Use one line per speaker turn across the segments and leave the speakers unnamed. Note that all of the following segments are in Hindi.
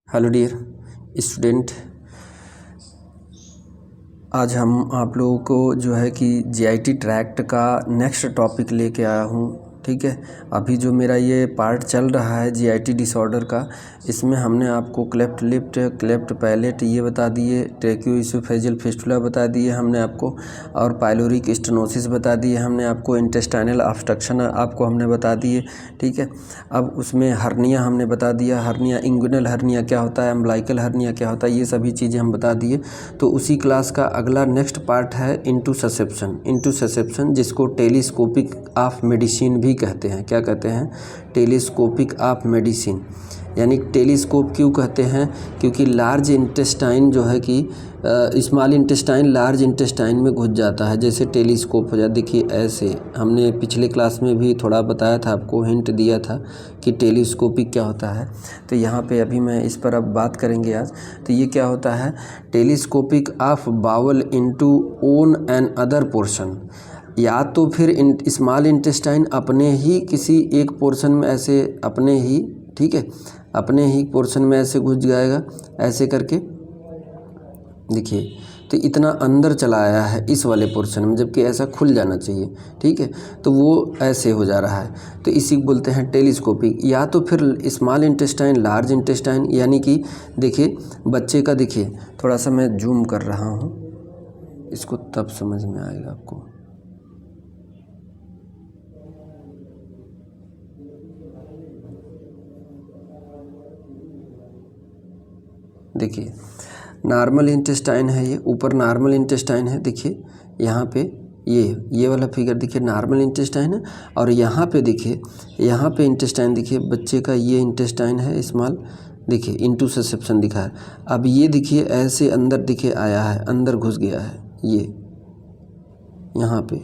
हेलो डियर स्टूडेंट, आज हम आप लोगों को जो है कि जीआईटी ट्रैक्ट का नेक्स्ट टॉपिक लेके आया हूँ। ठीक है, अभी जो मेरा ये पार्ट चल रहा है जीआईटी डिसऑर्डर का, इसमें हमने आपको क्लेफ्ट लिफ्ट, क्लेफ्ट पैलेट ये बता दिए, ट्रैकियोइसोफेजियल फिस्टुला बता दिए हमने आपको, और पाइलोरिक स्टेनोसिस बता दिए हमने आपको, इंटेस्टाइनल ऑब्स्ट्रक्शन आपको हमने बता दिए। ठीक है, अब उसमें हर्निया हमने बता दिया, हर्निया इंगुइनल हर्निया क्या होता है, अम्बिलिकल हर्निया क्या होता है, ये सभी चीज़ें हम बता दिए। तो उसी क्लास का अगला नेक्स्ट पार्ट है इंटूससेप्शन, जिसको टेलीस्कोपिक ऑफ मेडिसिन भी कहते हैं। क्या कहते हैं? Telescopic of medicine. यानी टेलीस्कोप क्यों कहते हैं? क्योंकि लार्ज इंटेस्टाइन जो है कि स्मॉल इंटेस्टाइन लार्ज इंटेस्टाइन में घुस जाता है, जैसे टेलीस्कोप हो जाता। देखिए ऐसे हमने पिछले क्लास में भी थोड़ा बताया था, आपको हिंट दिया था कि टेलीस्कोपिक क्या होता है। तो यहाँ पे अभी मैं इस पर अब बात करेंगे आज। तो ये क्या होता है? Telescopic of bowel into own and other portion. या तो फिर स्मॉल इंटेस्टाइन अपने ही किसी एक पोर्शन में ऐसे अपने ही, ठीक है, अपने ही पोर्शन में ऐसे घुस जाएगा, ऐसे करके देखिए। तो इतना अंदर चला आया है इस वाले पोर्शन में, जबकि ऐसा खुल जाना चाहिए। ठीक है, तो वो ऐसे हो जा रहा है, तो इसी को बोलते हैं टेलीस्कोपिक। या तो फिर स्मॉल इंटेस्टाइन लार्ज इंटेस्टाइन, यानी कि देखिए बच्चे का, देखिए थोड़ा सा मैं जूम कर रहा हूँ, इसको तब समझ में आएगा आपको। देखिए नॉर्मल इंटेस्टाइन है, ये ऊपर नॉर्मल इंटेस्टाइन है। देखिए यहाँ पे ये वाला फिगर देखिए नॉर्मल इंटेस्टाइन है, और यहाँ पे देखिए, यहाँ पे इंटेस्टाइन देखिए बच्चे का, ये इंटेस्टाइन है स्मॉल, देखिए इंटूससेप्शन दिखा है। अब ये देखिए ऐसे अंदर दिखे आया है, अंदर घुस गया है ये यहाँ पे,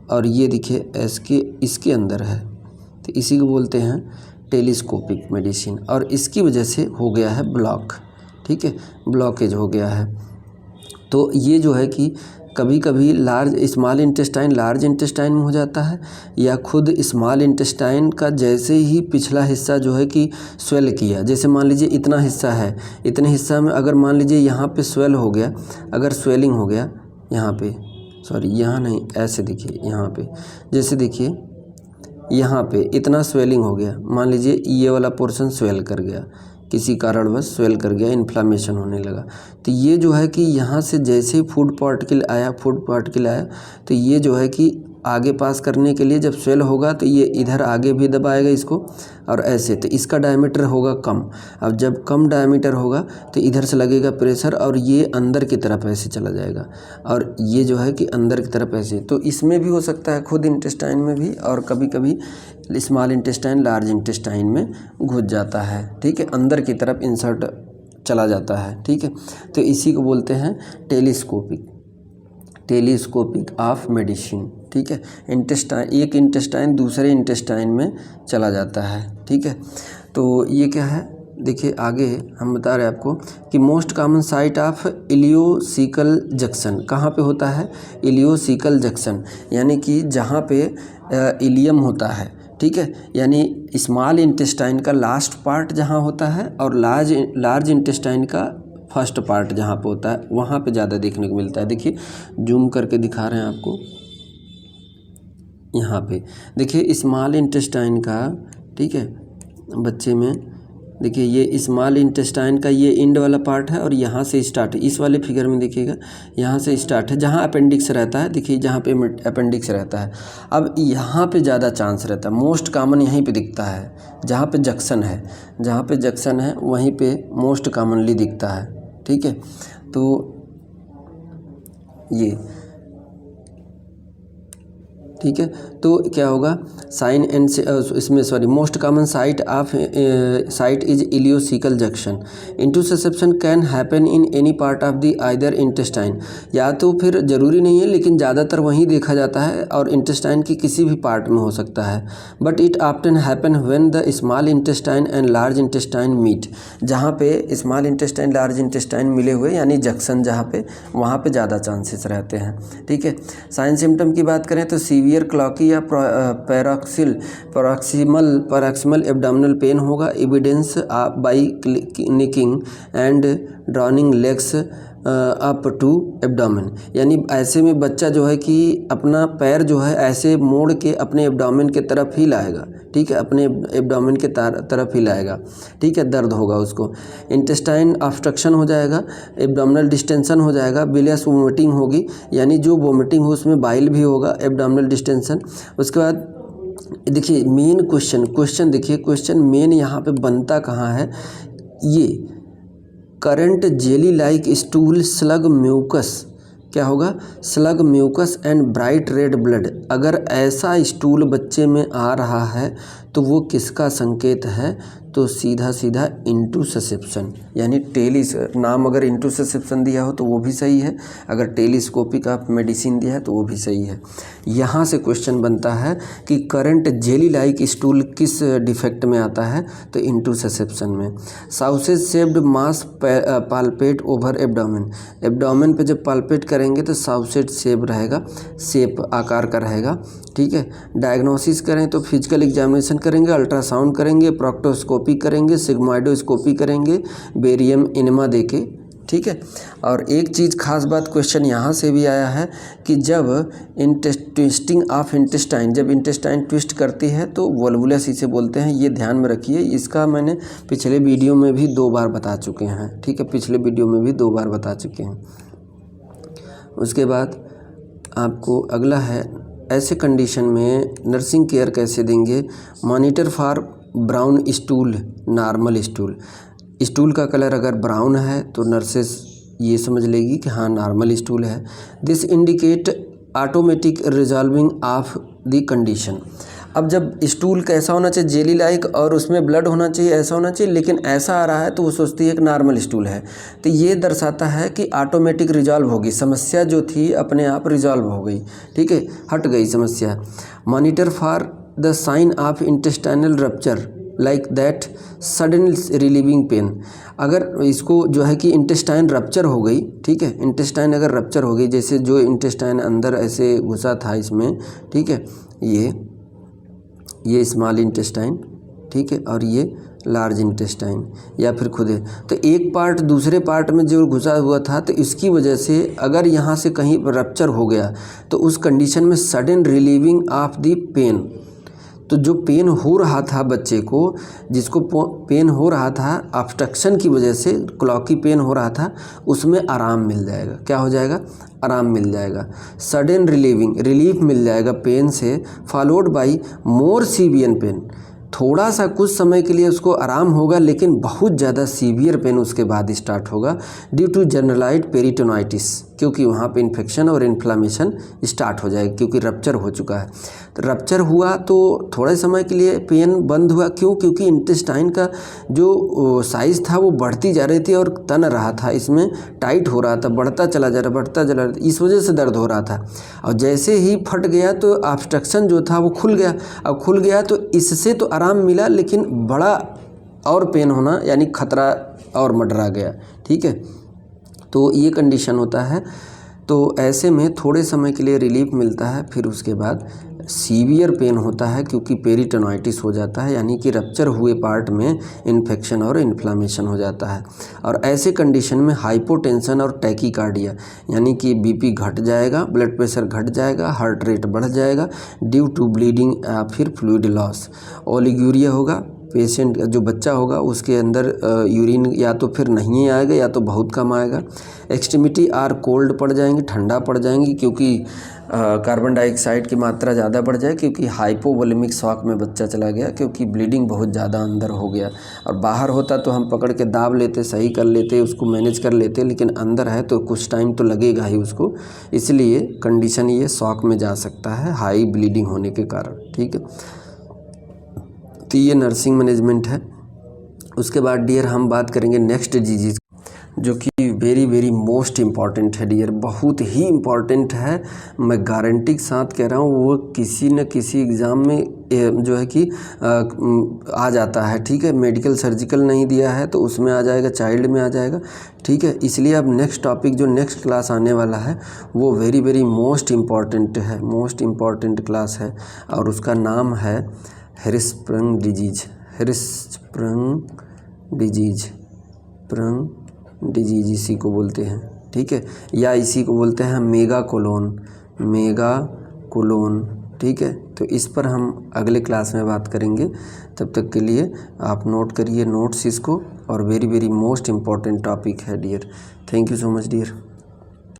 और ये देखिए इसके अंदर है। तो इसी को बोलते हैं टेलीस्कोपिक मेडिसिन, और इसकी वजह से हो गया है ब्लॉक। ठीक है, ब्लॉकेज हो गया है। तो ये जो है कि कभी कभी स्मॉल इंटेस्टाइन लार्ज इंटेस्टाइन में हो जाता है, या खुद स्मॉल इंटेस्टाइन का जैसे ही पिछला हिस्सा जो है कि स्वेल किया, जैसे मान लीजिए इतना हिस्सा है, इतने हिस्सा में अगर मान लीजिए यहाँ पे स्वेल हो गया, अगर स्वेलिंग हो गया यहाँ पे, सॉरी यहाँ नहीं, ऐसे देखिए यहाँ पे, जैसे देखिए यहाँ पे इतना स्वेलिंग हो गया, मान लीजिए ये वाला पोर्शन स्वेल कर गया, किसी कारणवश स्वेल कर गया, इन्फ्लामेशन होने लगा। तो ये जो है कि यहाँ से जैसे ही फूड पार्टिकल आया, तो ये जो है कि आगे पास करने के लिए जब स्वेल होगा तो ये इधर आगे भी दबाएगा इसको, और ऐसे, तो इसका डायमीटर होगा कम। अब जब कम डायमीटर होगा तो इधर से लगेगा प्रेशर, और ये अंदर की तरफ ऐसे चला जाएगा, और ये जो है कि अंदर की तरफ ऐसे। तो इसमें भी हो सकता है, खुद इंटेस्टाइन में भी, और कभी कभी स्मॉल इंटेस्टाइन लार्ज इंटेस्टाइन में घुस जाता है। ठीक है, अंदर की तरफ इंसर्ट चला जाता है। ठीक है, तो इसी को बोलते हैं टेलीस्कोपिक ऑफ मेडिसिन। ठीक है, एक इंटेस्टाइन दूसरे इंटेस्टाइन में चला जाता है। ठीक है, तो ये क्या है, देखिए आगे हम बता रहे हैं आपको कि most common site of ileocaecal junction कहाँ पे होता है? इलियोसिकल जंक्शन, यानी कि जहाँ पे इलियम होता है। ठीक है, यानी स्मॉल इंटेस्टाइन का लास्ट पार्ट जहाँ होता है, और लार्ज इंटेस्टाइन का फर्स्ट पार्ट जहाँ पे होता है, वहाँ पे ज़्यादा देखने को मिलता है। देखिए जूम करके दिखा रहे हैं आपको, यहाँ पे देखिए स्मॉल इंटेस्टाइन का, ठीक है, बच्चे में देखिए ये स्मॉल इंटेस्टाइन का ये इंड वाला पार्ट है, और यहाँ से स्टार्ट है। इस वाले फिगर में देखिएगा यहाँ से स्टार्ट है, जहाँ अपेंडिक्स रहता है, देखिए जहाँ पे अपेंडिक्स रहता है। अब यहाँ पे ज़्यादा चांस रहता है, मोस्ट कॉमन यहीं पे दिखता है, जहाँ पे जंक्शन है, वहीं पे मोस्ट कॉमनली दिखता है। ठीक है, तो ये ठीक है, तो क्या होगा, साइन एंड इसमें sorry most common site is ileocecal junction. Intussusception can happen in any part of the either intestine. या तो फिर ज़रूरी नहीं है, लेकिन ज़्यादातर वहीं देखा जाता है, और इंटेस्टाइन की किसी भी पार्ट में हो सकता है। But it often happen when the small intestine and large intestine meet. जहाँ पे स्मॉल इंटेस्टाइन लार्ज इंटेस्टाइन मिले हुए, यानी जंक्शन जहाँ पे, वहाँ पे ज़्यादा चांसेस रहते हैं। ठीक है, साइन सिम्टम की बात करें तो सीवियर सीवियर क्लॉकी या पैरोक्सिमल एब्डोमिनल पेन होगा, evidence by kicking and drawing legs up to abdomen, यानी ऐसे में बच्चा जो है कि अपना पैर जो है ऐसे मोड़ के अपने एब्डोमेन के तरफ ही लाएगा, ठीक है, अपने एब्डोमेन के तरफ ही लाएगा, ठीक है, दर्द होगा उसको। इंटेस्टाइन ऑब्स्ट्रक्शन हो जाएगा, एब्डोमिनल डिस्टेंशन हो जाएगा, बिलियस वोमिटिंग होगी, यानी जो वोमिटिंग हो उसमें बाइल भी होगा, एब्डोमिनल डिस्टेंशन। उसके बाद देखिए मेन क्वेश्चन देखिए, क्वेश्चन मेन यहाँ पे बनता कहाँ है, ये current jelly like stool slug mucus, क्या होगा, slug mucus and bright red blood. अगर ऐसा स्टूल बच्चे में आ रहा है तो वो किसका संकेत है, तो सीधा सीधा इंटूससेप्शन, यानी टेलिस नाम अगर इंटूससेप्शन दिया हो तो वो भी सही है, अगर टेलीस्कोपिक ऑफ मेडिसिन दिया है तो वो भी सही है। यहाँ से क्वेश्चन बनता है कि करंट जेली लाइक स्टूल किस डिफेक्ट में आता है, तो इंटूससेप्शन में। साउसेज शेप्ड मास पाल्पेट ओवर एब्डोमेन, एब्डोमेन पे जब पाल्पेट करेंगे तो साउसेज शेप रहेगा, शेप आकार का रहेगा, ठीक है। डायग्नोसिस करें तो फिजिकल एग्जामिनेशन करेंगे, अल्ट्रासाउंड करेंगे, प्रोक्टोस्कोपी करेंगे, सिग्मोइडोस्कोपी करेंगे, बेरियम इनमा देके, ठीक है। और एक चीज़ खास बात क्वेश्चन यहाँ से भी आया है कि जब ट्विस्टिंग ऑफ इंटेस्टाइन, जब इंटेस्टाइन ट्विस्ट करती है तो वोल्वुलस इसे बोलते हैं, ये ध्यान में रखिए। इसका मैंने पिछले वीडियो में भी 2 बार बता चुके हैं, ठीक है, पिछले वीडियो में भी 2 बार बता चुके हैं। उसके बाद आपको अगला है, ऐसे कंडीशन में नर्सिंग केयर कैसे देंगे, monitor for brown stool, normal stool, stool का कलर अगर ब्राउन है तो नर्सेस ये समझ लेगी कि हाँ नॉर्मल स्टूल है। This indicate automatic resolving of the condition. अब जब स्टूल कैसा होना चाहिए, जेली लाइक और उसमें ब्लड होना चाहिए, ऐसा होना चाहिए, लेकिन ऐसा आ रहा है तो वो सोचती है कि नॉर्मल स्टूल है, तो ये दर्शाता है कि ऑटोमेटिक रिजॉल्व होगी, समस्या जो थी अपने आप रिजॉल्व हो गई, ठीक है, हट गई समस्या। Monitor for the sign of intestinal rupture like that sudden relieving pain, अगर इसको जो है कि इंटेस्टाइन रप्चर हो गई, ठीक है, इंटेस्टाइन अगर रप्चर हो गई, जैसे जो इंटेस्टाइन अंदर ऐसे घुसा था इसमें, ठीक है, ये स्मॉल इंटेस्टाइन, ठीक है, और ये लार्ज इंटेस्टाइन या फिर खुद है, तो एक पार्ट दूसरे पार्ट में जो घुसा हुआ था, तो इसकी वजह से अगर यहाँ से कहीं रप्चर हो गया तो उस कंडीशन में sudden relieving of the pain, तो जो पेन हो रहा था बच्चे को, जिसको पेन हो रहा था ऑब्स्ट्रक्शन की वजह से, क्लॉकी पेन हो रहा था, उसमें आराम मिल जाएगा, क्या हो जाएगा, आराम मिल जाएगा, सडन रिलीफ मिल जाएगा पेन से, followed by more severe pain, थोड़ा सा कुछ समय के लिए उसको आराम होगा लेकिन बहुत ज़्यादा सीवियर पेन उसके बाद स्टार्ट होगा, ड्यू टू जनरलाइज्ड पेरिटोनाइटिस, क्योंकि वहाँ पे इन्फेक्शन और इन्फ्लामेशन स्टार्ट हो जाएगी, क्योंकि रप्चर हो चुका है। तो रप्चर हुआ तो थोड़े समय के लिए पेन बंद हुआ, क्यों, क्योंकि इंटेस्टाइन का जो साइज़ था वो बढ़ती जा रही थी और तन रहा था, इसमें टाइट हो रहा था, बढ़ता चला जा रहा, इस वजह से दर्द हो रहा था। और जैसे ही फट गया तो ऑब्स्ट्रक्शन जो था वो खुल गया, अब खुल गया तो इससे तो आराम मिला, लेकिन बड़ा और पेन होना यानी खतरा और मंडरा गया, ठीक है। तो ये कंडीशन होता है, तो ऐसे में थोड़े समय के लिए रिलीफ मिलता है, फिर उसके बाद सीवियर पेन होता है, क्योंकि पेरिटोनाइटिस हो जाता है, यानी कि रप्चर हुए पार्ट में इन्फेक्शन और इन्फ्लामेशन हो जाता है। और ऐसे कंडीशन में हाइपोटेंशन और टैकीकार्डिया, यानी कि बीपी घट जाएगा, ब्लड प्रेशर घट जाएगा, हार्ट रेट बढ़ जाएगा ड्यू टू ब्लीडिंग या फिर फ्लूइड लॉस, ओलिगूरिया होगा, पेशेंट जो बच्चा होगा उसके अंदर यूरिन या तो फिर नहीं आएगा या तो बहुत कम आएगा। एक्सट्रीमिटी आर कोल्ड पड़ जाएंगी, ठंडा पड़ जाएंगी, क्योंकि कार्बन डाइऑक्साइड की मात्रा ज़्यादा बढ़ जाए, क्योंकि हाइपोवोलेमिक शॉक में बच्चा चला गया, क्योंकि ब्लीडिंग बहुत ज़्यादा अंदर हो गया। और बाहर होता तो हम पकड़ के दाब लेते, सही कर लेते, उसको मैनेज कर लेते, लेकिन अंदर है तो कुछ टाइम तो लगेगा ही उसको, इसलिए कंडीशन ये शॉक में जा सकता है हाई ब्लीडिंग होने के कारण, ठीक है। तो ये नर्सिंग मैनेजमेंट है। उसके बाद डियर हम बात करेंगे नेक्स्ट डिजीज़। जो कि वेरी वेरी मोस्ट इम्पॉर्टेंट है डियर, बहुत ही इम्पॉर्टेंट है। मैं गारंटी के साथ कह रहा हूँ वो किसी न किसी एग्ज़ाम में जो है कि आ जाता है। ठीक है, मेडिकल सर्जिकल नहीं दिया है तो उसमें आ जाएगा, चाइल्ड में आ जाएगा। ठीक है, इसलिए अब नेक्स्ट टॉपिक जो नेक्स्ट क्लास आने वाला है वो वेरी वेरी मोस्ट इम्पॉर्टेंट है, मोस्ट इम्पॉर्टेंट क्लास है और उसका नाम है हिरस्प्रंग डिजीज। हिरस्प्रंग डिजीज, प्रंग डिजीज इसी को बोलते हैं। ठीक है, या इसी को बोलते हैं मेगा कोलोन, मेगा कोलोन। ठीक है, तो इस पर हम अगले क्लास में बात करेंगे। तब तक के लिए आप नोट करिए नोट्स इसको, और very very most important topic है dear. Thank you so much dear.